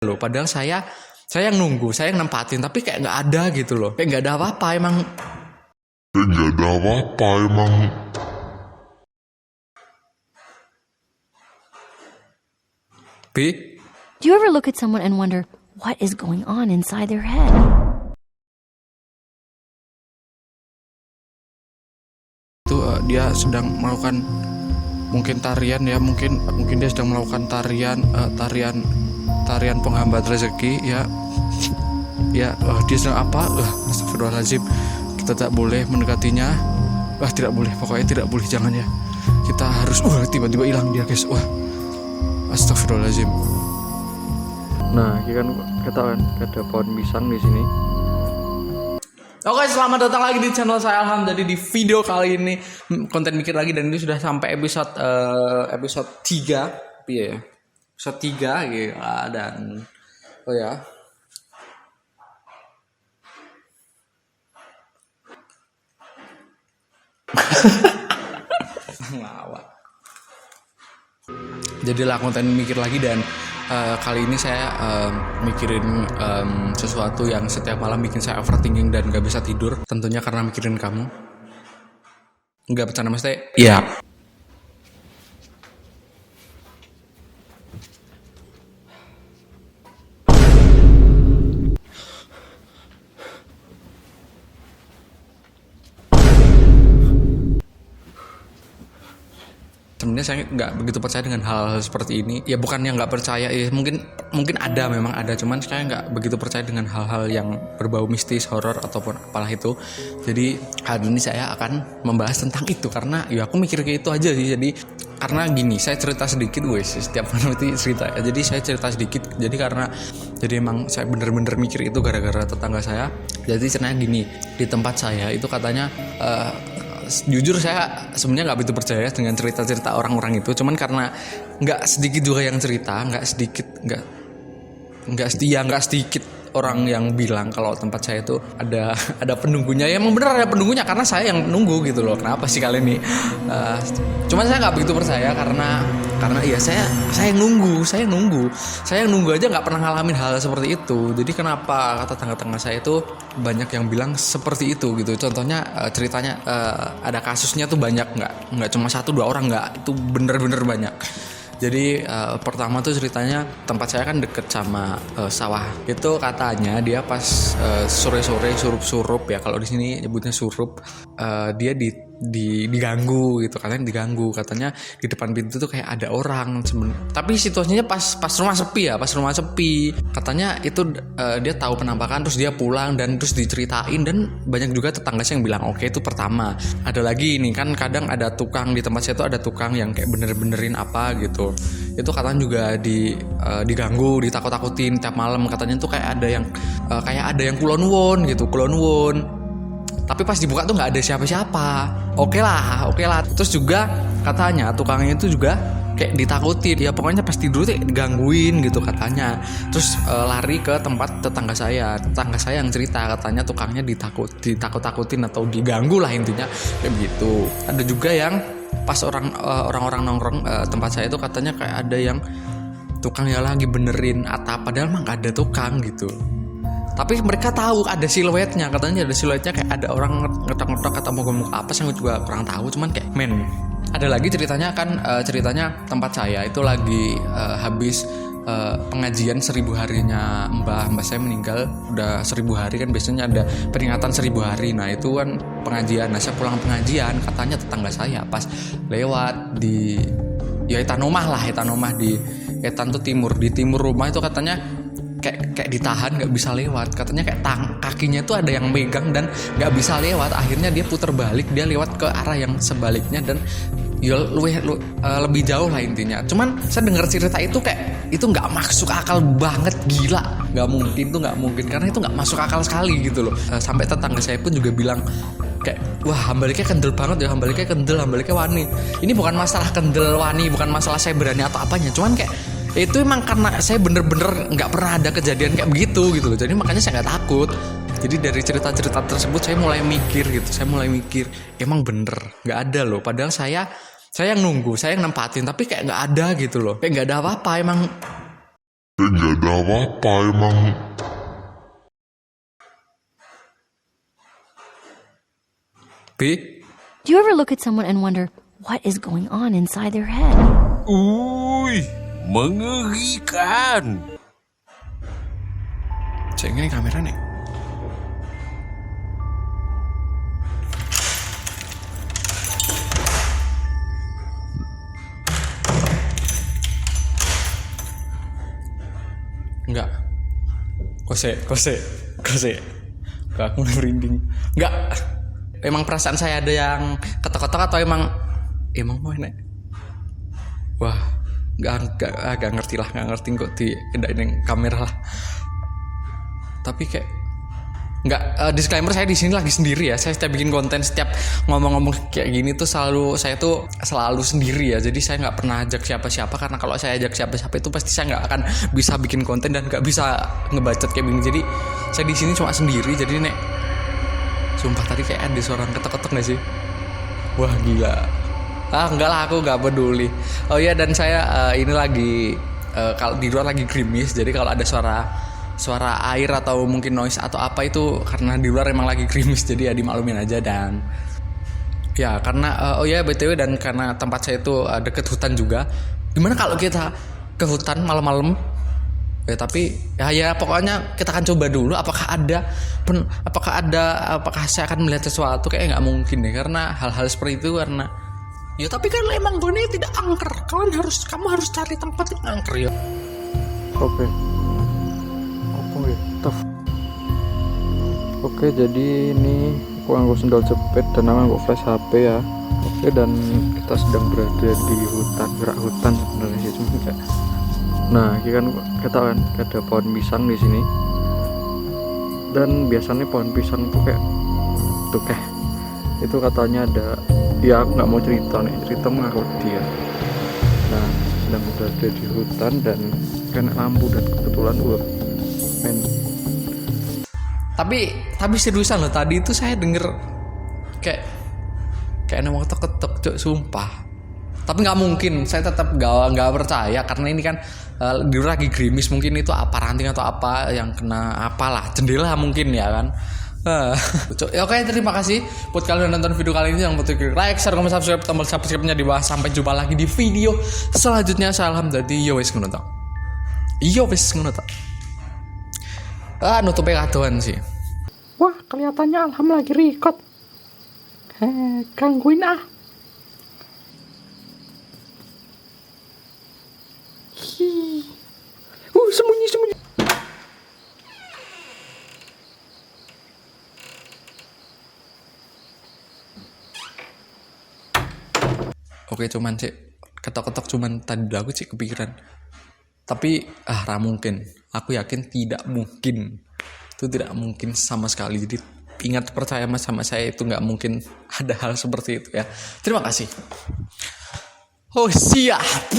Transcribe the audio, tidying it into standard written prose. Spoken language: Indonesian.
loh. Padahal saya yang nunggu, saya yang nempatin, tapi kayak nggak ada gitu loh. Kayak nggak ada apa-apa emang. Kayak nggak ada apa-apa emang. B. Do you ever look at someone and wonder what is going on inside their head? Itu dia sedang melakukan mungkin tarian ya, mungkin dia sedang melakukan tarian penghambat rezeki ya. Ya, dia sedang apa? Astagfirullahaladzim. Kita tak boleh mendekatinya. Tidak boleh, pokoknya tidak boleh, jangan ya. Kita harus tiba-tiba hilang dia, guys. Astagfirullahaladzim. Nah, ini kan ketahuan ada pohon pisang di sini. Oke, selamat datang lagi di channel saya Alham. Jadi di video kali ini konten mikir lagi, dan ini sudah sampai episode 3. Iya ya. Episode 3 gitu. Dan ngawak. Jadilah konten mikir lagi, dan kali ini saya mikirin sesuatu yang setiap malam bikin saya overthinking dan gak bisa tidur. Tentunya karena mikirin kamu. Enggak, bercanda mas teh. Iya. Sebenarnya saya nggak begitu percaya dengan hal-hal seperti ini. Ya bukan yang nggak percaya, ya mungkin memang ada, cuman saya nggak begitu percaya dengan hal-hal yang berbau mistis, horor ataupun apalah itu. Jadi hari ini saya akan membahas tentang itu karena ya aku mikir kayak itu aja sih. Jadi karena gini, saya cerita sedikit guys, setiap malam itu cerita. Jadi saya cerita sedikit. Jadi emang saya bener-bener mikir itu gara-gara tetangga saya. Jadi ceritanya gini, di tempat saya itu katanya jujur saya sebenarnya nggak begitu percaya dengan cerita-cerita orang-orang itu, cuman karena nggak sedikit juga yang cerita, nggak sedikit orang yang bilang kalau tempat saya itu ada penunggunya. Ya emang bener ada penunggunya karena saya yang nunggu gitu loh. Kenapa sih kalian nih? Cuman saya nggak begitu percaya karena ya saya yang nunggu aja nggak pernah ngalamin hal seperti itu. Jadi kenapa kata tetangga saya itu banyak yang bilang seperti itu gitu. Contohnya ceritanya ada kasusnya tuh banyak, nggak cuma 1-2 orang, nggak, itu bener-bener banyak. Jadi pertama tuh ceritanya tempat saya kan deket sama sawah. Itu katanya dia pas sore-sore surup-surup ya, kalau di sini nyebutnya surup, dia diganggu gitu, katanya di depan pintu tuh kayak ada orang tapi situasinya pas rumah sepi. Katanya itu dia tahu penampakan, terus dia pulang dan terus diceritain, dan banyak juga tetangga saya yang bilang oke, itu pertama. Ada lagi ini kan kadang ada tukang di tempat saya tuh, ada tukang yang kayak benerin apa gitu. Itu katanya juga diganggu, ditakut-takutin tiap malam. Katanya tuh kayak ada yang kulon won. Tapi pas dibuka tuh nggak ada siapa-siapa. Oke lah. Terus juga katanya tukangnya itu juga kayak ditakutin. Ya pokoknya pas tidur tuh digangguin gitu katanya. Terus lari ke tempat tetangga saya yang cerita, katanya tukangnya ditakut-takutin atau diganggu lah intinya kayak begitu. Ada juga yang pas orang-orang nongkrong tempat saya itu katanya kayak ada yang tukang yang lagi benerin atap, padahal mah nggak ada tukang gitu. Tapi mereka tahu ada siluetnya, katanya ada siluetnya kayak ada orang ngetok-ngetok atau mogok apa, saya juga kurang tahu, cuman kayak ada lagi ceritanya tempat saya itu lagi habis pengajian 1000 harinya mbah saya meninggal. Udah 1000 hari kan biasanya ada peringatan 1000 hari. Nah itu kan pengajian. Nah saya pulang pengajian, katanya tetangga saya pas lewat di Etan Omah di Etan tuh di timur rumah itu katanya kayak ditahan, nggak bisa lewat. Katanya kayak kakinya tuh ada yang megang dan nggak bisa lewat. Akhirnya dia putar balik, dia lewat ke arah yang sebaliknya, dan ya lebih jauh lah intinya. Cuman saya dengar cerita itu kayak itu nggak masuk akal banget, gila, nggak mungkin karena itu nggak masuk akal sekali gitu loh. Sampai tetangga saya pun juga bilang kayak, wah hambaliknya kendel banget ya, hambaliknya wani. Ini bukan masalah kendel wani, bukan masalah saya berani atau apanya, cuman kayak itu emang karena saya bener-bener nggak pernah ada kejadian kayak begitu gitu loh. Jadi makanya saya nggak takut. Jadi dari cerita-cerita tersebut saya mulai mikir emang bener nggak ada loh. Padahal saya yang nunggu, saya yang nempatin, tapi kayak nggak ada gitu loh. Kayak nggak ada apa-apa emang. Ya nggak ada apa-apa emang. B. Do you ever look at someone and wonder what is going on inside their head? Uy, mengerikan. Cek ini kamera nih. Enggak. Kose. Gak, aku mulai merinding. Enggak. Emang perasaan saya ada yang ketok-ketok atau emang mau enak? Wah, gak ngerti lah, gak ngerti kok di kendain kamera lah. Tapi kayak nggak, disclaimer, saya di sini lagi sendiri ya. Saya setiap bikin konten, setiap ngomong-ngomong kayak gini tuh saya tuh selalu sendiri ya. Jadi saya nggak pernah ajak siapa-siapa, karena kalau saya ajak siapa-siapa itu pasti saya nggak akan bisa bikin konten dan nggak bisa ngebacot kayak gini. Jadi saya di sini cuma sendiri. Jadi nek, sumpah tadi kayak ada suara ketok-ketok nggak sih? Wah gila. Enggak lah, aku nggak peduli. Oh iya, dan saya ini lagi kalau di luar lagi gerimis. Jadi kalau ada suara air atau mungkin noise atau apa itu karena di luar emang lagi gerimis, jadi ya dimaklumin aja. Dan ya karena BTW, dan karena tempat saya itu deket hutan juga. Gimana kalau kita ke hutan malam-malam? Ya tapi ya pokoknya kita akan coba dulu apakah saya akan melihat sesuatu. Kayak nggak mungkin deh, karena hal-hal seperti itu. Karena ya tapi kan emang gue tidak angker. Kamu harus cari tempat yang angker ya. Oke. Oke, jadi ini aku nganggo sendal jepit dan aku nganggo flash HP ya. Oke, dan kita sedang berada di gerak hutan sebenarnya sih, cuma kayak. Nah, ini kan kita ada pohon pisang di sini. Dan biasanya pohon pisang tuh kayak itu katanya ada, ya aku nggak mau cerita mengakut dia. Nah, sedang berada di hutan dan kena lampu, dan kebetulan Tapi seriusan loh, tadi itu saya denger kayak mau ketok-ketok, cok, sumpah. Tapi nggak mungkin, saya tetap nggak percaya, karena ini kan di luar lagi gerimis, mungkin itu apa ranting atau apa yang kena apalah jendela mungkin ya kan. Ya, oke, terima kasih buat kalian yang nonton video kali ini. Jangan lupa klik like, share, komen, subscribe, tombol subscribe-nya di bawah. Sampai jumpa lagi di video selanjutnya. Salam dari Yowes Ngunoto. Nutupnya kadoan sih. wah, kelihatannya Alham lagi record. Gangguin ah. Sembunyi. Oke, cuman sih ketok-ketok, cuman tadi aku sih kepikiran. Tapi mungkin. Aku yakin tidak mungkin. Itu tidak mungkin sama sekali. Jadi ingat, percaya sama saya, itu nggak mungkin ada hal seperti itu ya. Terima kasih. Oh siap.